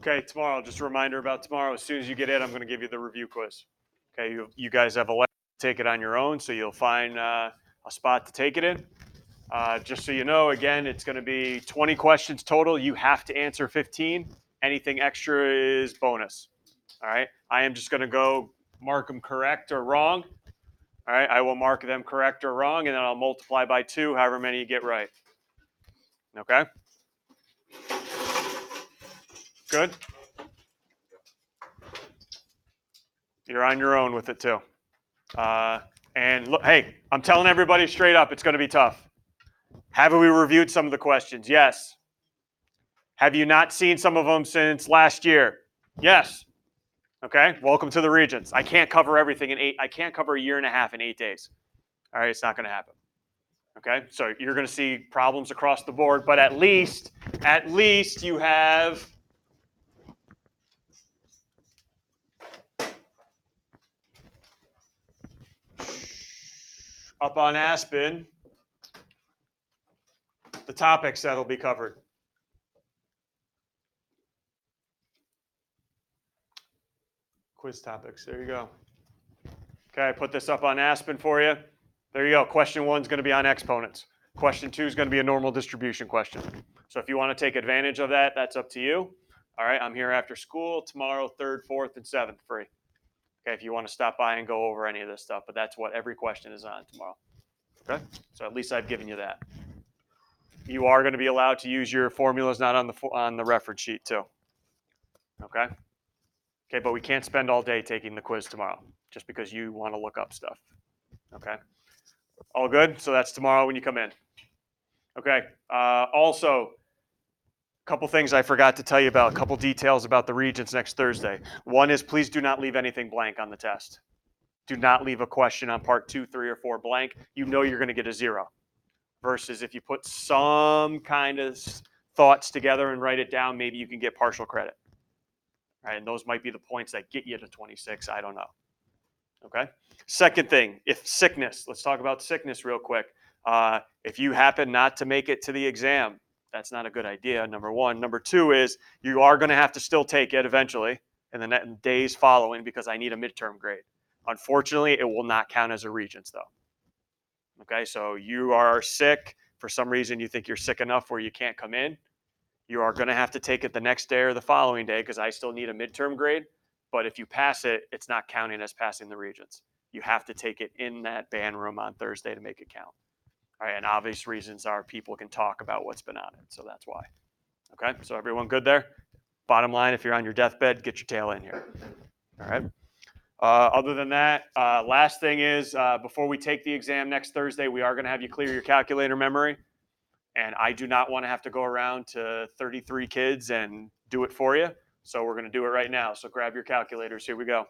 Okay, tomorrow, just a reminder about tomorrow. As soon as you get in, I'm going to give you the review quiz. Okay, you guys have a lesson to take it on your own, so you'll find a spot to take it in. Just so you know, again, it's going to be 20 questions total. You have to answer 15. Anything extra is bonus. All right, I am just going to go mark them correct or wrong. All right, I will mark them correct or wrong, and then I'll multiply by 2, however many you get right. Okay? Good? You're on your own with it too. And look, hey, I'm telling everybody straight up, it's going to be tough. Have we reviewed some of the questions? Yes. Have you not seen some of them since last year? Yes. Okay. Welcome to the Regents. I can't cover everything in 8. I can't cover a year and a half in 8 days. All right, it's not going to happen. Okay. So you're going to see problems across the board, but at least you have up on Aspen the topics that'll be covered. Quiz topics. There you go. Okay, I put this up on Aspen for you. There you go. Question 1 is going to be on exponents. Question 2 is going to be a normal distribution question. So if you want to take advantage of that, that's up to you. All right, I'm here after school tomorrow, 3rd, 4th, and 7th, free. Okay, if you want to stop by and go over any of this stuff, but that's what every question is on tomorrow. Okay, so at least I've given you that. You are going to be allowed to use your formulas not on the reference sheet too. Okay. Okay, but we can't spend all day taking the quiz tomorrow just because you want to look up stuff. Okay. All good? So that's tomorrow when you come in. Okay. Also, a couple things I forgot to tell you about, a couple details about the Regents next Thursday. One is please do not leave anything blank on the test. Do not leave a question on part 2, 3, or 4 blank. You know you're going to get a 0. Versus if you put some kind of thoughts together and write it down, maybe you can get partial credit. Right, and those might be the points that get you to 26. I don't know. Okay. Second thing, if sickness, let's talk about sickness real quick. If you happen not to make it to the exam, that's not a good idea, number 1. Number 2 is you are going to have to still take it eventually in the days following because I need a midterm grade. Unfortunately, it will not count as a Regents though. Okay, so you are sick. For some reason, you think you're sick enough where you can't come in. You are going to have to take it the next day or the following day because I still need a midterm grade. But if you pass it, it's not counting as passing the Regents. You have to take it in that band room on Thursday to make it count. All right, and obvious reasons are people can talk about what's been on it, so that's why. Okay, so everyone good there? Bottom line, if you're on your deathbed, get your tail in here. All right. Other than that, last thing is before we take the exam next Thursday, we are going to have you clear your calculator memory. And I do not want to have to go around to 33 kids and do it for you. So we're going to do it right now. So grab your calculators. Here we go.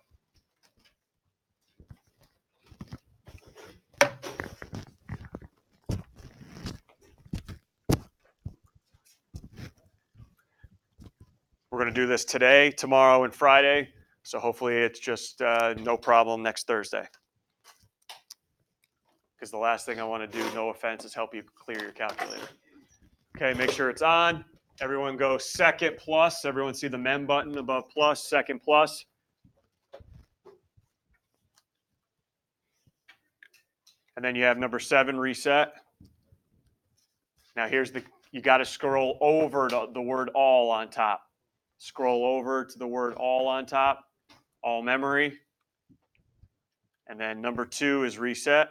We're going to do this today, tomorrow, and Friday. So hopefully it's just no problem next Thursday. Because the last thing I want to do, no offense, is help you clear your calculator. Okay, make sure it's on. Everyone go second plus. Everyone see the mem button above plus, second plus. And then you have number 7, reset. Now here's you got to scroll over to the word all on top. Scroll over to the word all on top, all memory. And then number 2 is reset.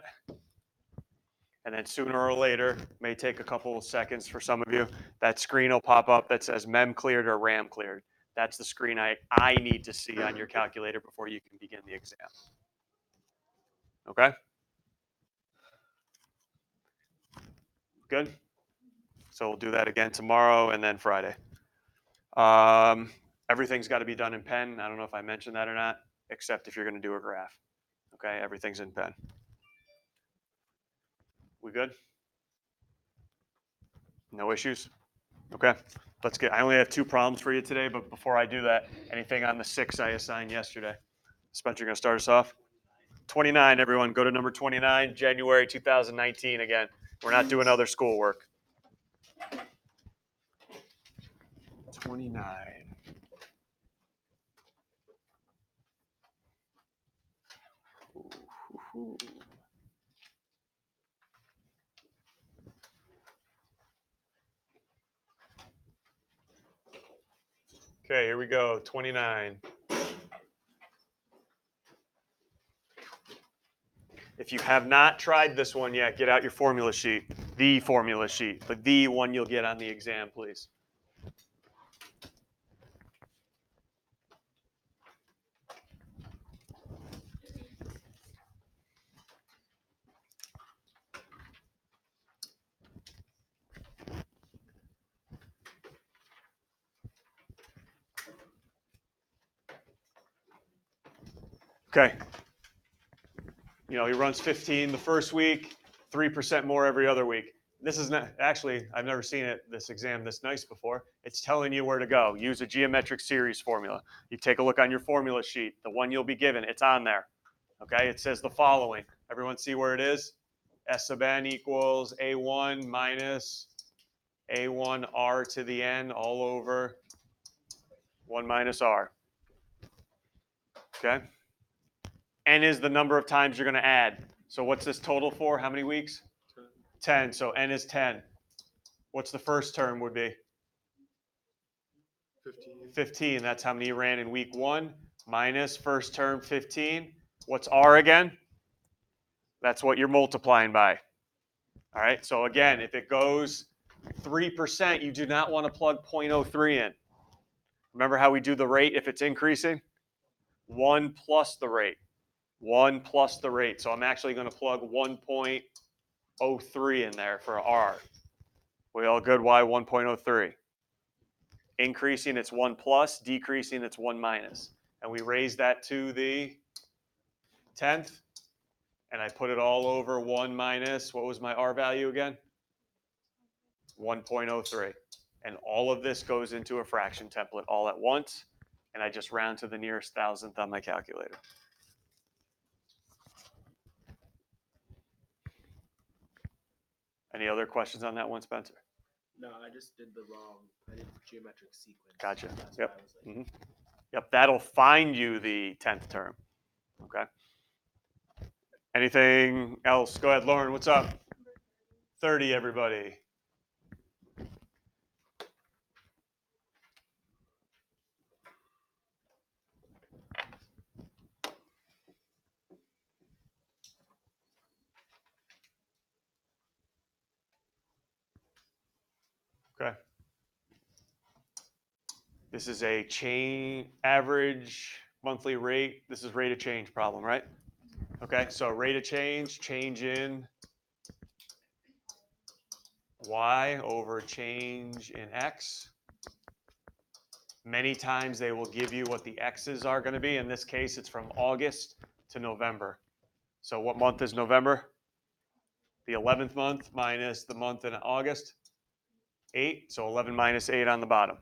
And then sooner or later, may take a couple of seconds for some of you, that screen will pop up that says mem cleared or RAM cleared. That's the screen I need to see on your calculator before you can begin the exam. Okay? Good? So we'll do that again tomorrow and then Friday. Everything's got to be done in pen. I don't know if I mentioned that or not, except if you're going to do a graph. Okay, everything's in pen. We good? No issues? Okay, let's get, I only have 2 problems for you today, but before I do that, anything on the 6 I assigned yesterday? Spencer, going to start us off? 29, everyone, go to number 29, January 2019 again. We're not doing other schoolwork. 29. Whew. Okay, here we go, 29. If you have not tried this one yet, get out your formula sheet, the formula sheet, the one you'll get on the exam, please. Okay. You know, he runs 15 the first week, 3% more every other week. This is not, actually, I've never seen this exam this nice before. It's telling you where to go. Use a geometric series formula. You take a look on your formula sheet, the one you'll be given, it's on there. Okay, it says the following. Everyone see where it is? S sub n equals A1 minus A1 R to the n all over 1 minus R. Okay? N is the number of times you're going to add. So what's this total for? How many weeks? 10. So n is 10. What's the first term would be? 15. That's how many you ran in week 1. Minus first term 15. What's R again? That's what you're multiplying by. All right. So again, if it goes 3%, you do not want to plug 0.03 in. Remember how we do the rate if it's increasing? 1 plus the rate. 1 plus the rate. So I'm actually going to plug 1.03 in there for R. We all good? Why 1.03? Increasing, it's 1 plus. Decreasing, it's 1 minus. And we raise that to the 10th. And I put it all over 1 minus, what was my R value again? 1.03. And all of this goes into a fraction template all at once. And I just round to the nearest thousandth on my calculator. Any other questions on that one, Spencer? No, I just did the wrong. I did geometric sequence. Gotcha. That's Yep. why I was like, Yep, that'll find you the 10th term. Okay. Anything else? Go ahead, Lauren. What's up? 30, everybody. Okay. This is a average monthly rate. This is rate of change problem, right? Okay, so rate of change in y over change in x. Many times they will give you what the x's are going to be. In this case, it's from August to November. So what month is November? The 11th month minus the month in August, 8. So 11 minus 8 on the bottom.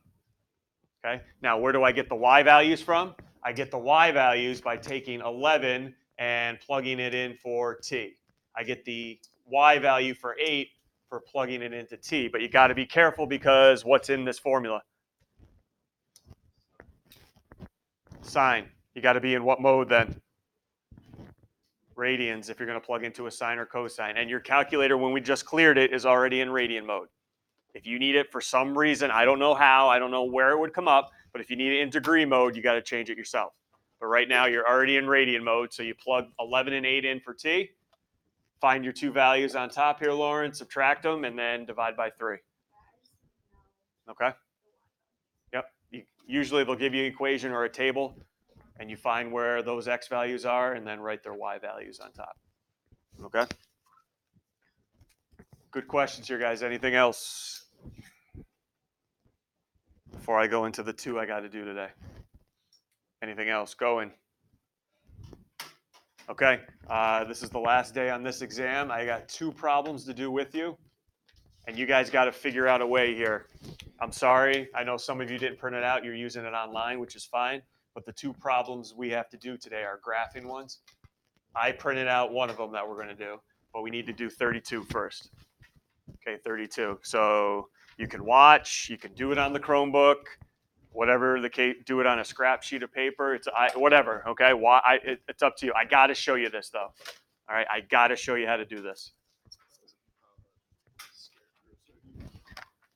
Okay. Now, where do I get the y values from? I get the y values by taking 11 and plugging it in for t. I get the y value for 8 for plugging it into t. But you got to be careful because what's in this formula? Sine. You got to be in what mode then? Radians if you're going to plug into a sine or cosine. And your calculator, when we just cleared it, is already in radian mode. If you need it for some reason, I don't know how, I don't know where it would come up, but if you need it in degree mode, you got to change it yourself. But right now, you're already in radian mode, so you plug 11 and 8 in for t, find your two values on top here, Lauren, subtract them, and then divide by 3. Okay? Yep. Usually, they'll give you an equation or a table, and you find where those x values are, and then write their y values on top. Okay? Good questions here, guys. Anything else before I go into the 2 I got to do today? Anything else? Going. Okay, this is the last day on this exam. I got 2 problems to do with you, and you guys got to figure out a way here. I'm sorry. I know some of you didn't print it out. You're using it online, which is fine. But the 2 problems we have to do today are graphing ones. I printed out one of them that we're going to do, but we need to do 32 first. Okay, 32. So you can watch. You can do it on the Chromebook. Whatever the case, do it on a scrap sheet of paper. It's whatever. Okay, it's up to you. I got to show you this though. All right, I got to show you how to do this.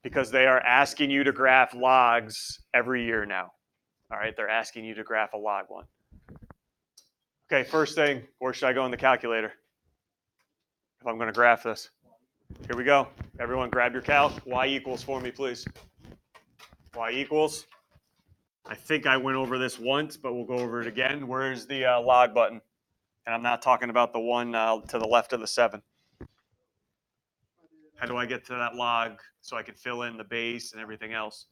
Because they are asking you to graph logs every year now. All right, they're asking you to graph a log one. Okay, first thing, where should I go in the calculator? If I'm going to graph this. Here we go. Everyone grab your calc. Y equals for me, please. Y equals. I think I went over this once, but we'll go over it again. Where's the log button? And I'm not talking about the one to the left of the 7. How do I get to that log so I can fill in the base and everything else?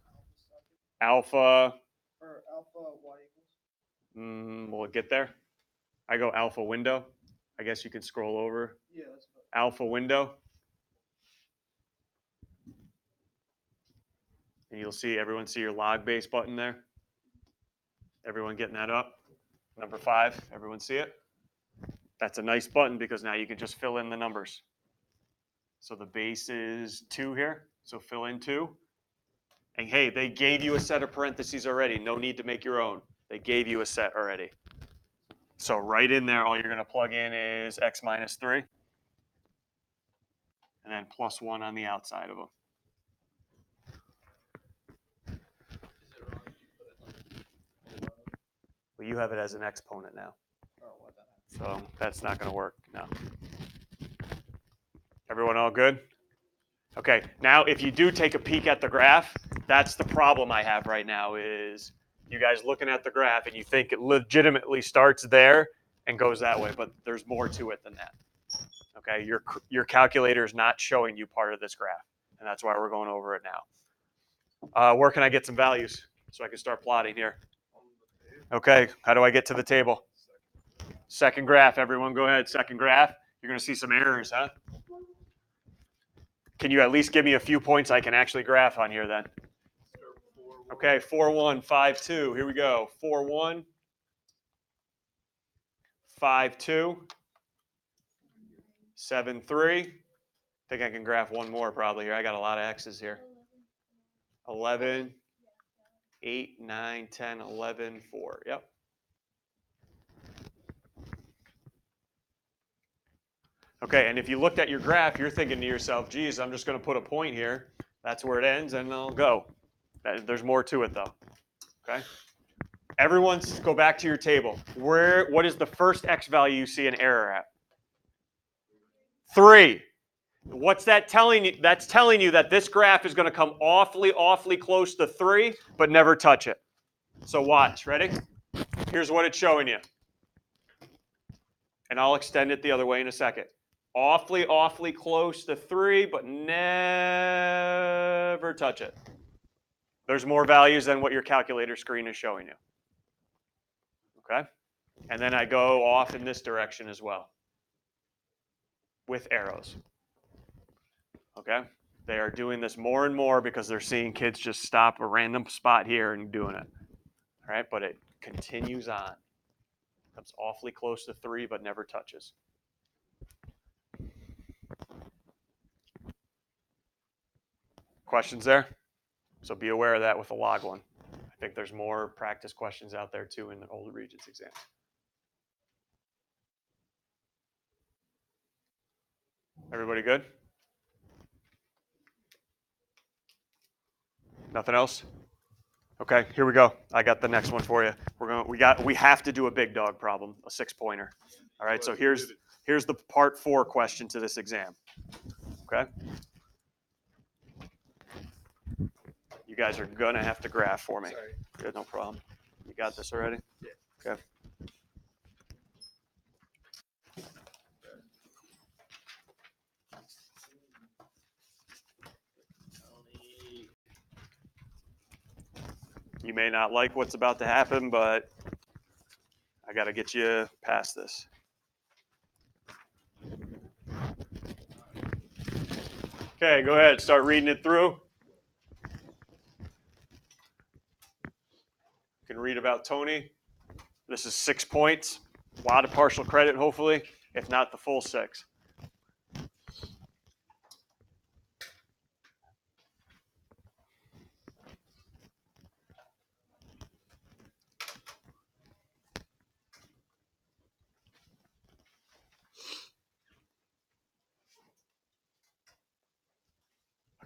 Alpha. Or alpha y equals. Will it get there? I go alpha window. I guess you can scroll over. Yeah, that's about Alpha window. And you'll see, everyone see your log base button there? Everyone getting that up? Number 5, everyone see it? That's a nice button because now you can just fill in the numbers. So the base is 2 here, so fill in 2. And hey, they gave you a set of parentheses already. No need to make your own. They gave you a set already. So right in there, all you're going to plug in is x minus 3. And then plus 1 on the outside of them. Is it wrong if you put it like Well, you have it as an exponent now. oh, what that So that's not going to work, no. Everyone all good? Okay, now if you do take a peek at the graph, that's the problem I have right now is you guys looking at the graph and you think it legitimately starts there and goes that way, but there's more to it than that. Okay, your calculator is not showing you part of this graph, and that's why we're going over it now. Where can I get some values so I can start plotting here? Okay, how do I get to the table? Second graph, everyone go ahead, second graph. You're gonna see some errors, huh? Can you at least give me a few points I can actually graph on here then? Okay, 4, 1, 5, 2. Here we go. 4, 1, 5, 2, 7, 3. I think I can graph one more probably here. I got a lot of X's here. 11, 8, 9, 10, 11, 4. Yep. Okay, and if you looked at your graph, you're thinking to yourself, geez, I'm just going to put a point here. That's where it ends, and I'll go. There's more to it, though. Okay? Everyone go back to your table. What is the first X value you see an error at? 3. What's that telling you? That's telling you that this graph is going to come awfully, awfully close to 3, but never touch it. So watch. Ready? Here's what it's showing you. And I'll extend it the other way in a second. Awfully, awfully close to 3, but never touch it. There's more values than what your calculator screen is showing you. Okay? And then I go off in this direction as well with arrows. Okay? They are doing this more and more because they're seeing kids just stop a random spot here and doing it. All right? But it continues on. Comes awfully close to 3, but never touches. Questions there? So be aware of that with the log one. I think there's more practice questions out there too in the older Regents exams. Everybody good? Nothing else? Okay, here we go. I got the next one for you. We have to do a big dog problem, a 6-pointer. All right, so here's the part 4 question to this exam. Okay? You guys are gonna have to graph for me. Sorry. Good, no problem. You got this already? Yeah. Okay. You may not like what's about to happen, but I got to get you past this. Okay, go ahead. Start reading it through. You can read about Tony. This is 6 points. A lot of partial credit, hopefully, if not the full 6.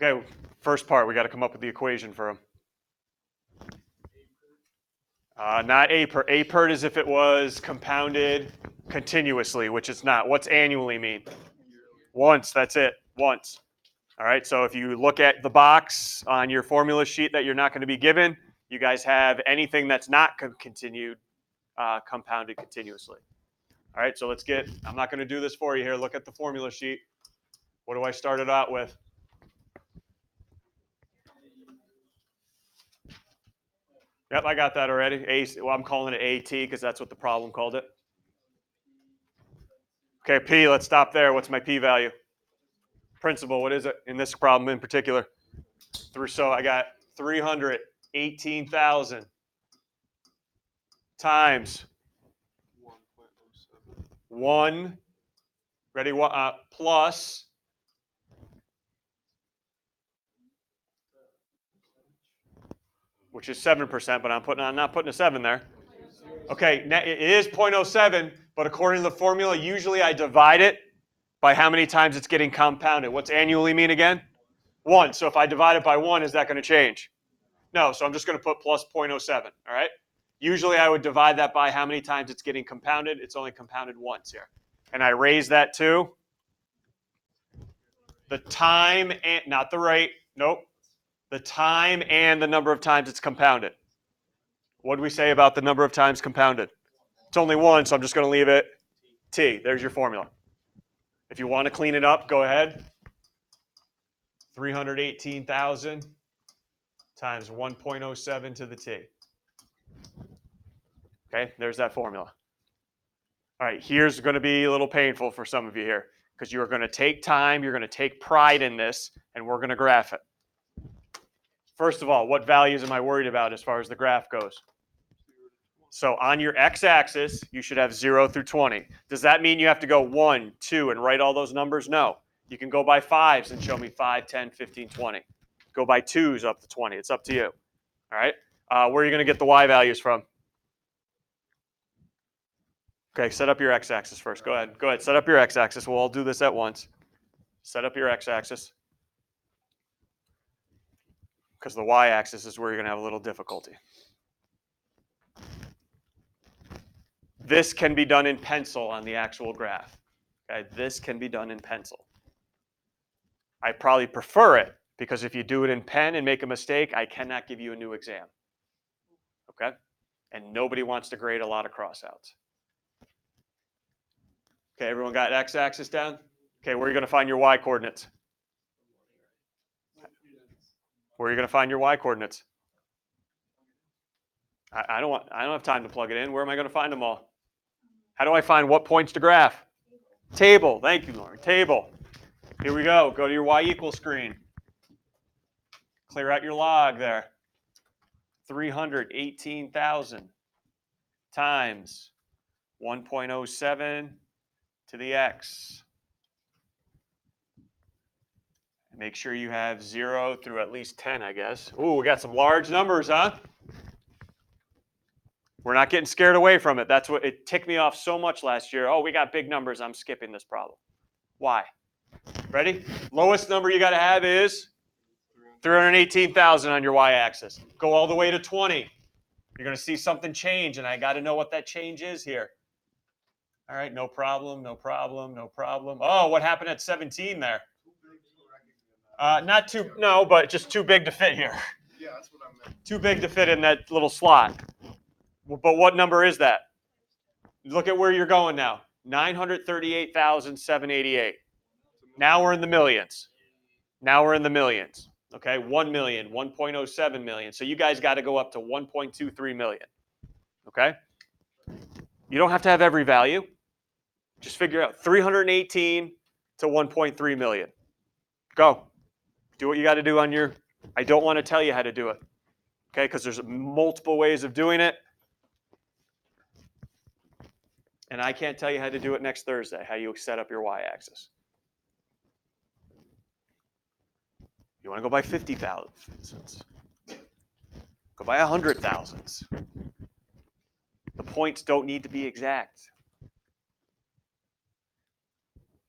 Okay, first part, we got to come up with the equation for them. Not A per. A per is if it was compounded continuously, which it's not. What's annually mean? Once, that's it, once. All right, so if you look at the box on your formula sheet that you're not going to be given, you guys have anything that's not continued, compounded continuously. All right, so let's get, I'm not going to do this for you here. Look at the formula sheet. What do I start it out with? Yep, I got that already. Well, I'm calling it AT because that's what the problem called it. Okay, P, let's stop there. What's my P value? Principal, what is it in this problem in particular? So I got 318,000 times 1, ready, plus which is 7%, but I'm not putting a 7 there. Okay, it is 0.07, but according to the formula, usually I divide it by how many times it's getting compounded. What's annually mean again? 1. So if I divide it by 1, is that going to change? No, so I'm just going to put plus 0.07, all right? Usually I would divide that by how many times it's getting compounded. It's only compounded once here. And I raise that to the time, and not the rate, nope. The time and the number of times it's compounded. What do we say about the number of times compounded? It's only 1, so I'm just going to leave it T. There's your formula. If you want to clean it up, go ahead. 318,000 times 1.07 to the T. Okay, there's that formula. All right, here's going to be a little painful for some of you here because you're going to take time, you're going to take pride in this, and we're going to graph it. First of all, what values am I worried about as far as the graph goes? So on your x-axis, you should have 0 through 20. Does that mean you have to go 1, 2, and write all those numbers? No. You can go by 5s and show me 5, 10, 15, 20. Go by 2s up to 20. It's up to you. All right? Where are you going to get the y values from? Okay, set up your x-axis first. Go ahead. Go ahead. Set up your x-axis. We'll all do this at once. Set up your x-axis. Because the y-axis is where you're going to have a little difficulty. This can be done in pencil on the actual graph. Okay, this can be done in pencil. I probably prefer it because if you do it in pen and make a mistake, I cannot give you a new exam. Okay? And nobody wants to grade a lot of crossouts. Okay, everyone got x-axis down? Okay, where are you going to find your y coordinates? Where are you going to find your y coordinates? I don't have time to plug it in. Where am I going to find them all? How do I find what points to graph? Table. Thank you, Lauren. Table. Here we go. Go to your y equals screen. Clear out your log there. 318,000 times 1.07 to the x. Make sure you have 0 through at least 10, I guess. Ooh, we got some large numbers, huh? We're not getting scared away from it. That's what it ticked me off so much last year. Oh, we got big numbers. I'm skipping this problem. Why? Ready? Lowest number you got to have is 318,000 on your y-axis. Go all the way to 20. You're going to see something change, and I got to know what that change is here. All right, no problem, no problem, no problem. Oh, what happened at 17 there? Not too, no, but just too big to fit here. Yeah, that's what I meant. Too big to fit in that little slot. But what number is that? Look at where you're going now. 938,788. Now we're in the millions. Now we're in the millions. Okay, 1 million, 1.07 million. So you guys got to go up to 1.23 million. Okay? You don't have to have every value. Just figure out 318 to 1.3 million. Go. Do what you got to do on your, I don't want to tell you how to do it. Okay, because there's multiple ways of doing it. And I can't tell you how to do it next Thursday, how you set up your y-axis. You want to go by 50,000, for instance. Go by 100,000s. The points don't need to be exact.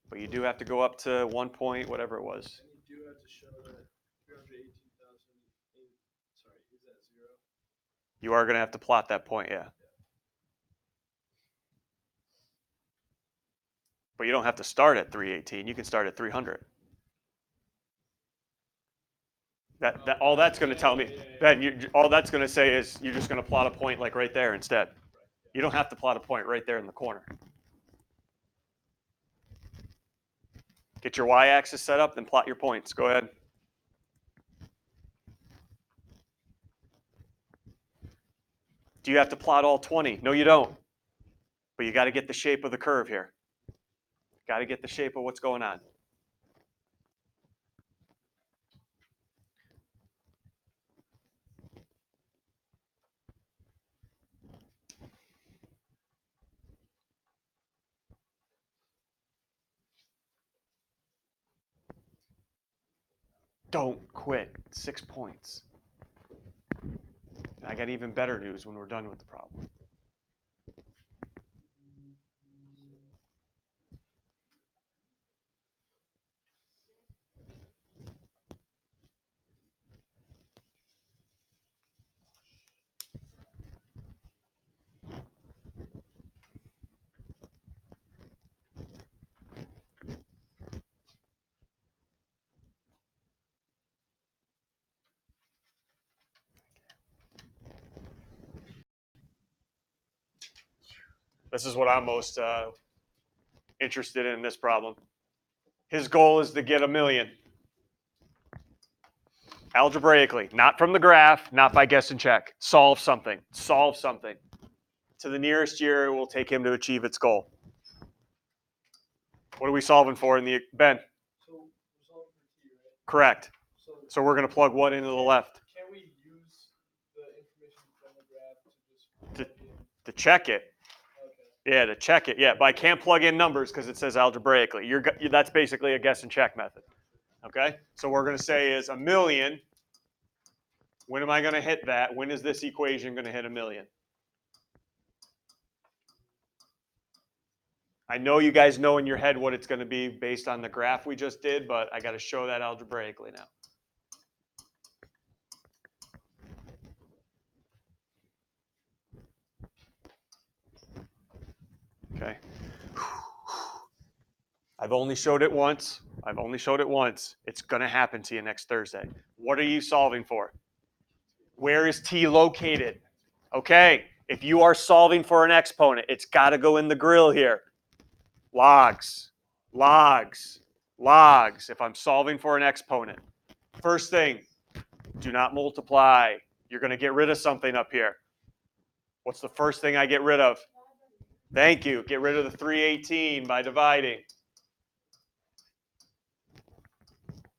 But you do have to go up to 1 point, whatever it was. You do have to show that 318,000. Sorry, is that 0? You are going to have to plot that point, yeah. But you don't have to start at 318. You can start at 300. That all that's going to tell me, then all that's going to say is you're just going to plot a point like right there instead. You don't have to plot a point right there in the corner. Get your y-axis set up, then plot your points. Go ahead. Do you have to plot all 20? No, you don't. But you got to get the shape of the curve here. Got to get the shape of what's going on. Don't quit. 6 points. I got even better news when we're done with the problem. This is what I'm most interested in this problem. His goal is to get 1 million. Algebraically, not from the graph, not by guess and check. Solve something. Solve something. To the nearest year, it will take him to achieve its goal. What are we solving for in the Ben? So we're solving for t, right? Correct. So So we're going to plug what into the left? can we use the information from the graph to just plug in? To check it. Okay. Yeah, to check it. Yeah, but I can't plug in numbers because it says algebraically. That's basically a guess and check method. Okay? So what we're going to say is 1 million. When am I going to hit that? When is this equation going to hit 1 million? I know you guys know in your head what it's going to be based on the graph we just did, but I got to show that algebraically now. Okay. I've only showed it once. I've only showed it once. It's going to happen to you next Thursday. What are you solving for? Where is t located? Okay. If you are solving for an exponent, it's got to go in the grill here. Logs, logs, logs. If I'm solving for an exponent. First thing, do not multiply. You're going to get rid of something up here. What's the first thing I get rid of? Thank you. Get rid of the 318 by dividing.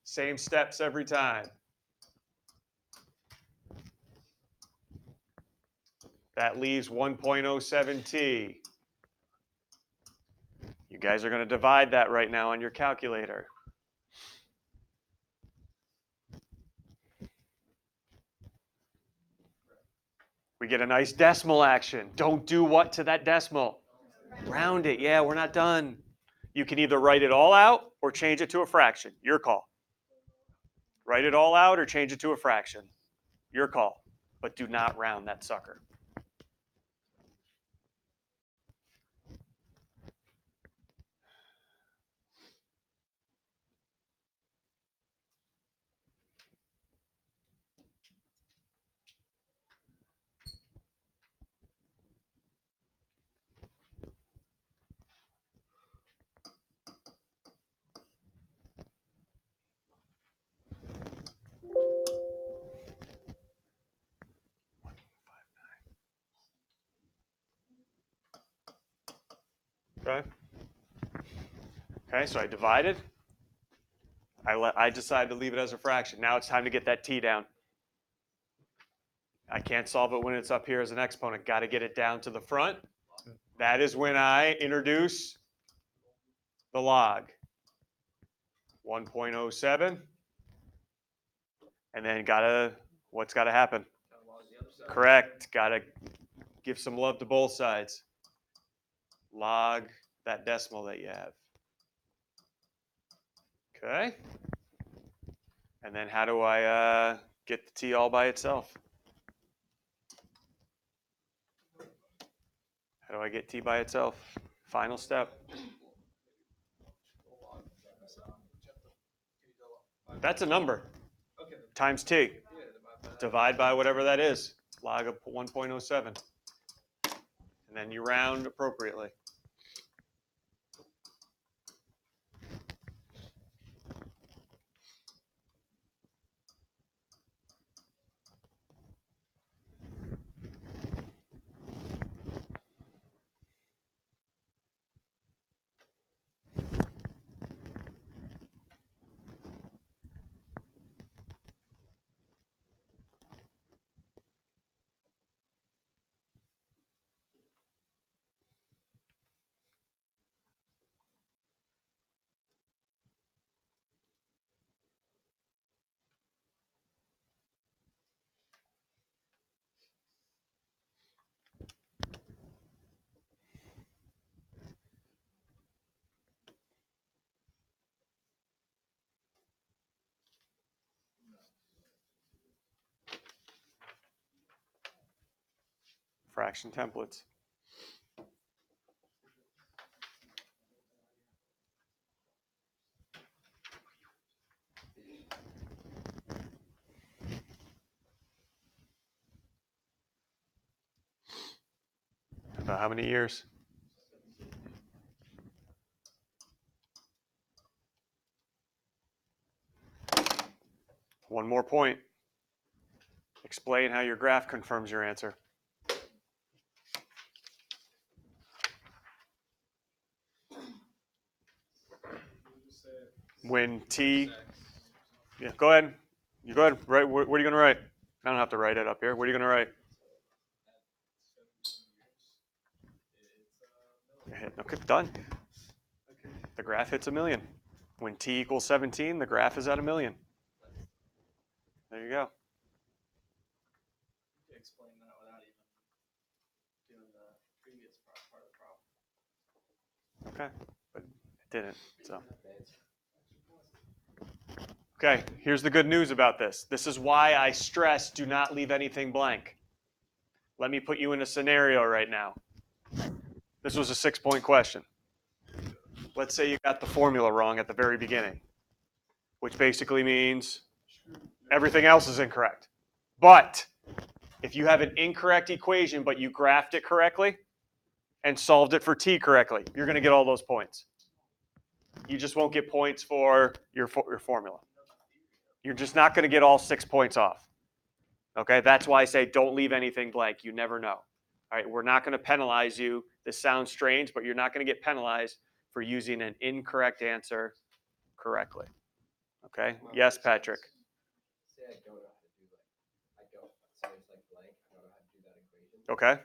Same steps every time. That leaves 1.07t. You guys are going to divide that right now on your calculator. We get a nice decimal action. Don't do what to that decimal? Round it. Yeah, we're not done. You can either write it all out or change it to a fraction. Your call. Write it all out or change it to a fraction. Your call. But do not round that sucker. Okay. Okay, so I divided. I decided to leave it as a fraction. Now it's time to get that t down. I can't solve it when it's up here as an exponent. Got to get it down to the front. That is when I introduce the log. 1.07. And then what's got to happen? Correct. Got to give some love to both sides. Log that decimal that you have. Okay. And then how do I get the t all by itself? How do I get t by itself? Final step. That's a number. Okay. Times t. Yeah, Divide by whatever that is. Log of 1.07. And then you round appropriately. Fraction templates. About how many years? One more point. Explain how your graph confirms your answer. When t, yeah, go ahead. You go ahead. Right. What are you going to write? I don't have to write it up here. What are you going to write? Okay, done. The graph hits 1,000,000. When t equals 17, the graph is at 1,000,000. There you go. explain that without even doing the previous part of the problem. Okay, but it didn't. So. Okay, here's the good news about this. This is why I stress do not leave anything blank. Let me put you in a scenario right now. This was a 6-point question. Let's say you got the formula wrong at the very beginning, which basically means everything else is incorrect. But if you have an incorrect equation, but you graphed it correctly and solved it for t correctly, you're going to get all those points. You just won't get points for your formula. You're just not going to get all 6 points off. Okay, that's why I say don't leave anything blank. You never know. All right, we're not going to penalize you. This sounds strange, but you're not going to get penalized for using an incorrect answer correctly. Okay, yes, Patrick. Say I don't know how to do I don't. Say it's like blank. I don't know how to do that equation. Okay.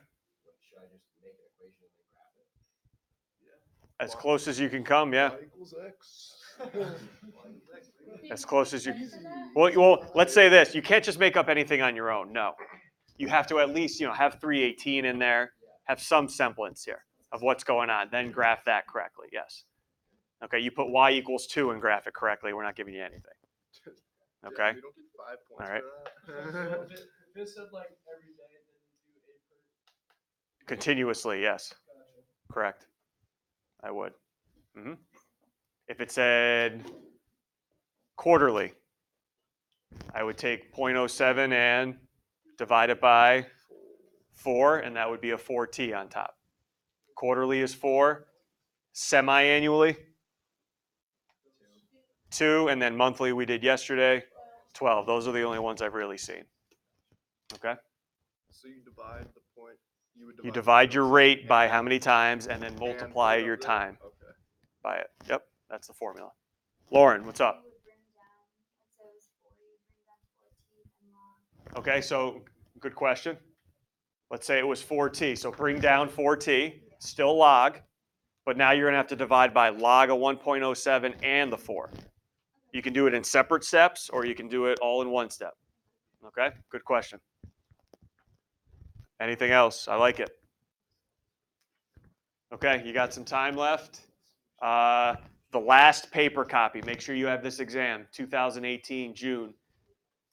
Should I just make an equation and then graph it? Yeah. As close as you can come, yeah. Y equals X. As close as you. Well, let's say this: you can't just make up anything on your own. No, you have to at least have 318 in there, have some semblance here of what's going on. Then graph that correctly. Yes. Okay. You put y equals 2 and graph it correctly. We're not giving you anything. Okay. Yeah, we don't get 5 points All right. for that. If it said like every day, then you do a per. Continuously, yes. Gotcha. Correct. I would. If it said quarterly, I would take 0.07 and divide it by 4, and that would be a 4t on top. Quarterly is 4. Semi-annually, 2, and then monthly we did yesterday, 12. Those are the only ones I've really seen. Okay? So you divide the point. You divide your rate by how many times, and then multiply your time by it. Yep, that's the formula. Lauren, what's up? Okay, so good question. Let's say it was 4t. So bring down 4t, still log, but now you're going to have to divide by log of 1.07 and the 4. You can do it in separate steps, or you can do it all in one step. Okay, good question. Anything else? I like it. Okay, you got some time left. the last paper copy. Make sure you have this exam, 2018, June.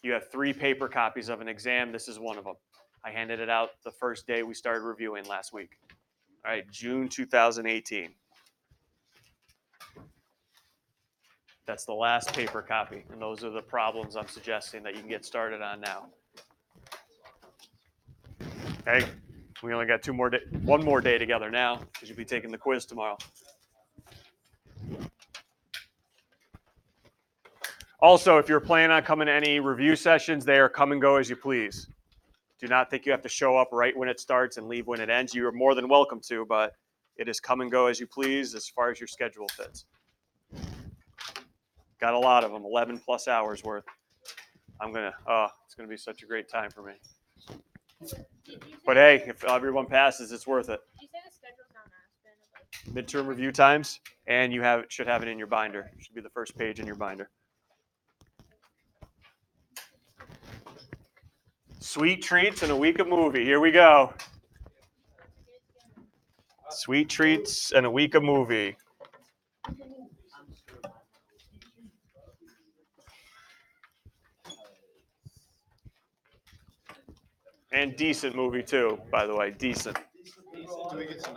You have 3 paper copies of an exam. This is one of them. I handed it out the first day we started reviewing last week. All right, June 2018. That's the last paper copy, and those are the problems I'm suggesting that you can get started on now. Okay, we only got one more day together now because you'll be taking the quiz tomorrow. Also, if you're planning on coming to any review sessions, they are come and go as you please. Do not think you have to show up right when it starts and leave when it ends. You are more than welcome to, but it is come and go as you please as far as your schedule fits. Got a lot of them, 11 plus hours worth. It's gonna be such a great time for me. But hey, if everyone passes, it's worth it. Did you say the schedule's on Aspen? Like, Midterm review times, and you should have it in your binder. It should be the first page in your binder. Sweet treats and a week of movie. Here we go. Sweet treats and a week of movie. And decent movie too, by the way, decent. Do we get to